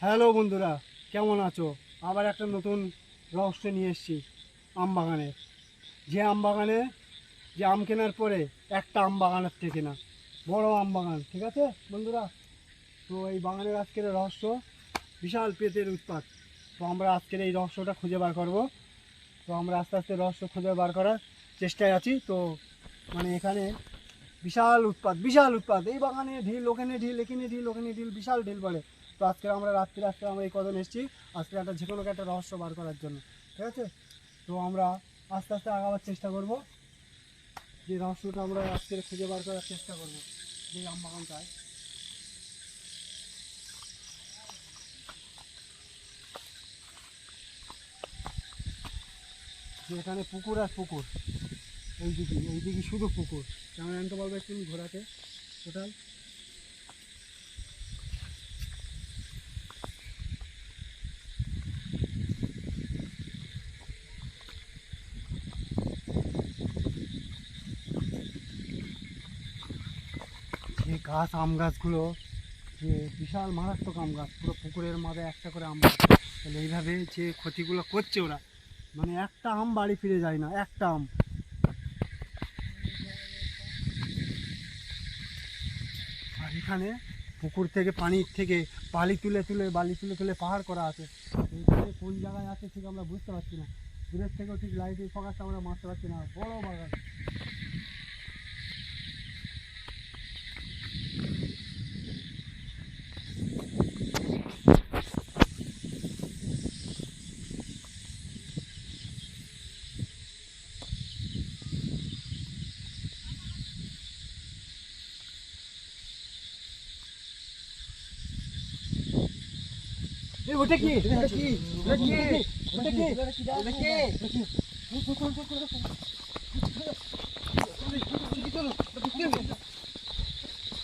Hello বন্ধুরা, কেমন আছো? আবার একটা নতুন রহস্য নিয়ে এসেছি আম বাগানের। যে আম বাগানে যে আম কেনার পরে একটা আম বাগানের থেকে না, বড় আম বাগান। ঠিক আছে বন্ধুরা, তো এই বাগানের আজকের রহস্য বিশাল পেটের উৎপাত। তো আমরা আজকের এই রহস্যটা খুঁজে বার করব। তো আমরা আস্তে আস্তে রহস্য খুঁজে বার করার চেষ্টায় আছি। তো মানে এখানে বিশাল উৎপাত এই বাগানে, ঢিল ওখানে ঢিল, এখানে ঢিল ওখানে ঢিল, বিশাল ঢিল পড়ে। তো আজকে আমরা রাত্রে আমরা এই কজন এসেছি আজকে যে কোনো একটা রহস্য বার করার জন্য। ঠিক আছে, তো আমরা আস্তে আস্তে আগাবার চেষ্টা করব। যে রহস্যটা আমরা আজকে খুঁজে বার করার চেষ্টা করব যে আম বাগানটায়। যে এখানে পুকুর আর পুকুর, এইদিকে শুধু পুকুর। কেমন আনতে পারবো একটু ঘোরাতে কোথায়? যে গাছ, আম গাছগুলো, যে বিশাল মারাত্মক আম গাছ, পুরো পুকুরের মাঝে একটা করে আম গাছ। তাহলে এইভাবে যে ক্ষতিগুলো করছে ওরা, মানে একটা আম বাড়ি ফিরে যায় না, একটা আম। আর এখানে পুকুর থেকে, পানির থেকে বালি তুলে তুলে পাহাড় করা আছে। এইখানে কোন জায়গায় আছে ঠিক আমরা বুঝতে পারছি না, দূরের থেকেও ঠিক লাইটের ফোকাসটা আমরা মারতে পারছি না। বড় বাগান। ওটা কি?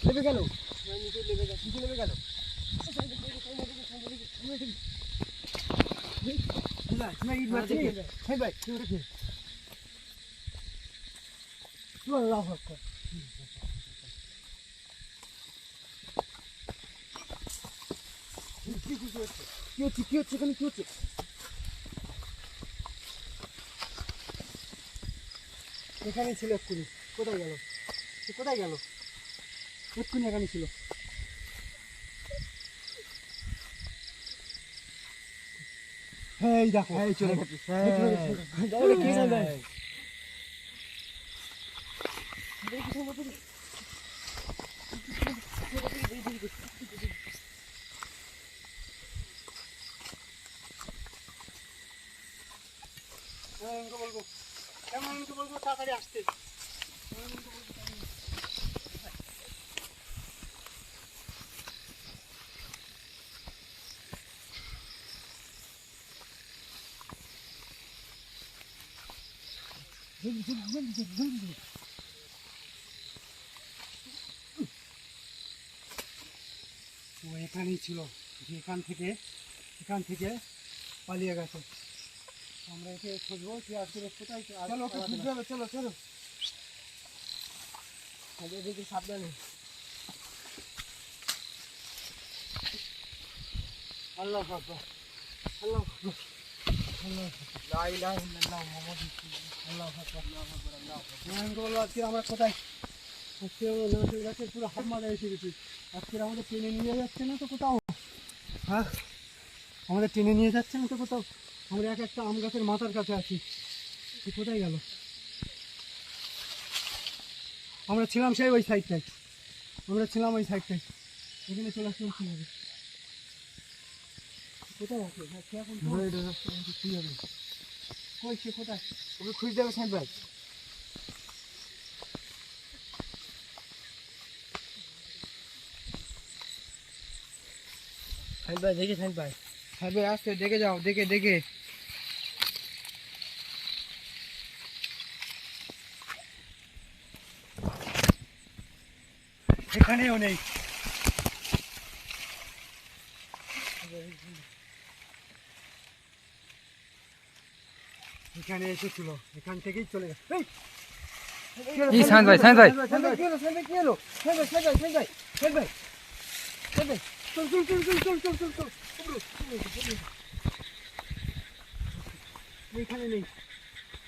লেবে গেল, লেবে গেল। কি হচ্ছে এখানে? কি হচ্ছে? এখানেই ছিল এক্ষুনি, কোথায় গেল? কোথায় গেল? এক্ষুনি এখানে ছিল। এই দেখো, এই চলে গেছে। বলবো তাড়াতাড়ি আসতে। তো এখানেই ছিল, যে এখান থেকে পালিয়ে গেছে। আমরা একে খুঁজবো যে আসলে কোথায়। চলো এদিকে সাবধানে। আল্লাহ আকবার, আল্লাহ আকবার, লা ইলাহা ইল্লাল্লাহ মুহাম্মাদুর রাসূলুল্লাহ। আল্লাহু আকবার, আল্লাহু আকবার, আল্লাহু আকবার। আজকে আমরা কোথায়? আজকে আমরা নারকেল গাছের পুরো হাত মারা এসে গেছি। আজকে আমাদের টেনে নিয়ে যাচ্ছে না তো কোথাও। হ্যাঁ, আমাদের টেনে নিয়ে যাচ্ছে না তো কোথাও। আমরা একটা আম গাছের মাথার কাছে আছি। কোথায় গেল? আমরা ছিলাম সেই ওই সাইডটায়, এখানে চলে আসলাম কীভাবে? কোথায় আছে সে এখন? কী হবে? কই সে কোথায়? ওকে খুঁজতে হবে সাইড ভাই। সাইড ভাই আসতে দেখে যাও, দেখে এখানেও নেই। এখানে এসেছিল, এখান থেকেই চলে গেছে। কি সাইন ভাই, সাইন ভাই, কি হলো সাইন ভাই, কি হলো সাইন ভাই, সাইন ভাই, সাইন ভাই, সাইন ভাই, সাইন ভাই, চল চল চল চল চল চল চল চল এখানে নেই,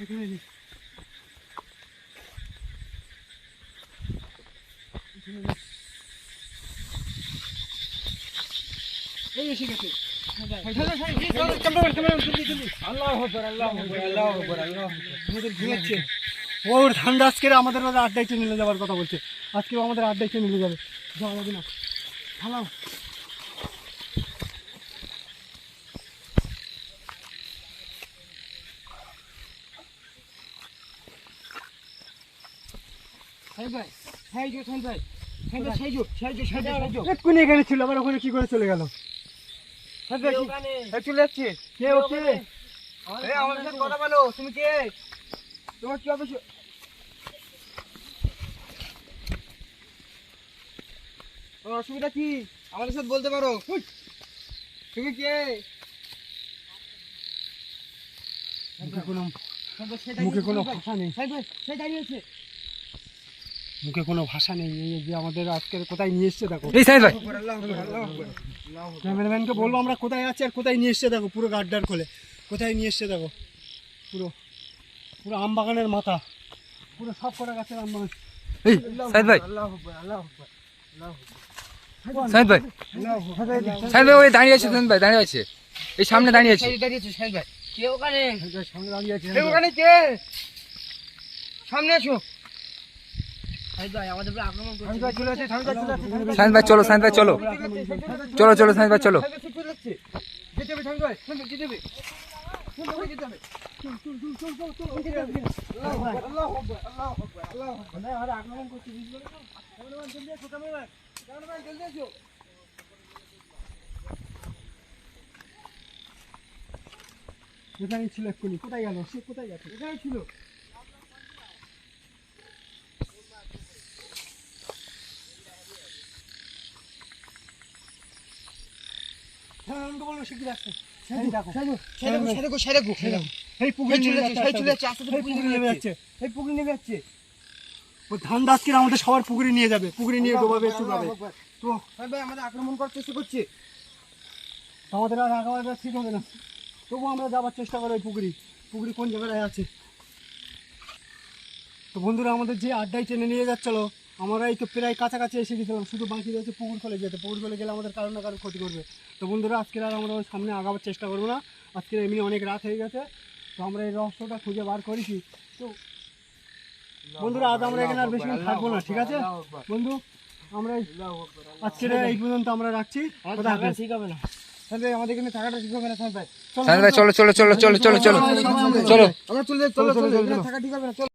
এখানে নেই, এই এসে গেছে। আমাদের ঘুমাচ্ছে ওর ঠান্ডা আজকে আমাদের মাঝে আড্ডাইতে নিলে যাওয়ার কথা বলছে, আজকেও আমাদের আড্ডাইতে নিলে যাবে, যাওয়া যাবে না, থামাও। সাইন ভাই, সাইন ভাই, সাইন ভাই, সাইন ভাই, সাইজো, সাইজো, সাইজো, সাইজো। এক্ষুনি এখানে ছিল, আবার ওখানে কি করে চলে গেল? সাইন ভাই, এই চলে যাচ্ছে। কে ওকে? এই আমাদের সাথে কথা বলো, তুমি কে? তোমার কি অবশ্য তোমার অসুবিধা কি? আমাদের সাথে বলতে পারো। তুমি কে? মুখে কোনো ভাষা নেই, সাইন ভাই, সে দাঁড়িয়ে আছে। মুখে কোনো ভাষা নেই। এই যে আমাদের আজকের কোথায় নিয়ে এসছে দেখো, এই সাইন ভাই, ক্যামেরাম্যানকে বলবো আমরা কোথায় আছি আর কোথায় নিয়ে এসছে দেখো, পুরো গাড্ডার খোলে কোথায় নিয়ে এসছে দেখো, পুরো পুরো আম বাগানের মাথা, পুরো সব কটা গাছের আম বাগান। এই সাইন ভাই, সাইন ভাই, সাইন ভাই, ওই দাঁড়িয়ে আছে, সাইন ভাই দাঁড়িয়ে আছে, এই সামনে দাঁড়িয়ে আছে। দাঁড়িয়ে আছে সাইন ভাই। কে ওখানে? সামনে দাঁড়িয়ে আছে, কে ওখানে কে? সামনে এসো। সাইন ভাই আমাদের উপরে আক্রমণ করছে। সাইন ভাই চলে আসে, সাইন ভাই চলে আসে, সাইন ভাই চলো, সাইন ভাই চলো, চলো চলো সাইন ভাই চলো। সাইন ভাই চলে যাচ্ছে। যেতে হবে সাইন ভাই, সাইন ভাই যেতে হবে। সাইন ভাই যেতে হবে। আল্লাহু আকবার, আল্লাহু আকবার, আল্লাহু আকবার। আরে আক্রমণ করছে, বুঝলো না? ক্যামেরাম্যান জলদি এসো, ক্যামেরাম্যান। ক্যামেরাম্যান জলদি এসো। এখানেই ছিল এক্ষুনি, কোথায় গেল সে, কোথায় গেছে? এখানে ছিল। ক্যামেরাম্যানকে বলবো শিগগির আসতে। সাইড দেখো, এই পুকুরে এই চলে নেমে যাচ্ছে, এই চলে যাচ্ছে, যাচ্ছে, আস্তে এই পুকুরে নেমে যাচ্ছে, এই পুকুরে নেমে যাচ্ছে। ও ধান দাসকে আমাদের সবার পুকুরে নিয়ে যাবে, পুকুরে নিয়ে ডোবাবে, চুবাবে। তো সাইন ভাই আমাদের আক্রমণ করার চেষ্টা করছে। আমাদের আর আগাবাটা ঠিক হবে না, তবু আমরা যাওয়ার চেষ্টা করি ওই পুকুরি, পুকুরি কোন জায়গায় আছে। তো বন্ধুরা আমাদের যে আড্ডায় টেনে নিয়ে যাচ্ছিলো, আমরা এই তো প্রায় কাছাকাছি এসে গেছিলাম, শুধু বাকি রয়েছে পুকুর খোলে যেতে, পুকুর খোলে গেলে আমাদের কারো না কারো ক্ষতি করবে। তো বন্ধুরা আজকের আর আমরা ওই সামনে আগাবার চেষ্টা করবো না, আজকের এমনি অনেক রাত হয়ে গেছে, তো আমরা এই রহস্যটা খুঁজে বার করেছি। তো বন্ধুরা আজ আমরা এখানে আর বেশিক্ষণ থাকবো না, ঠিক আছে বন্ধু, আমরা আজকের এই পর্যন্ত আমরা রাখছি। কোথায় হাফেজ। ঠিক হবে না সাইন ভাই, আমাদের এখানে থাকাটা ঠিক হবে না সাইন ভাই। সাইন ভাই চলো চলো চলো চলো চলো চলো চলো। আমরা চলে যাই, চলো চলো, এখানে থাকা ঠিক হবে না, চলো।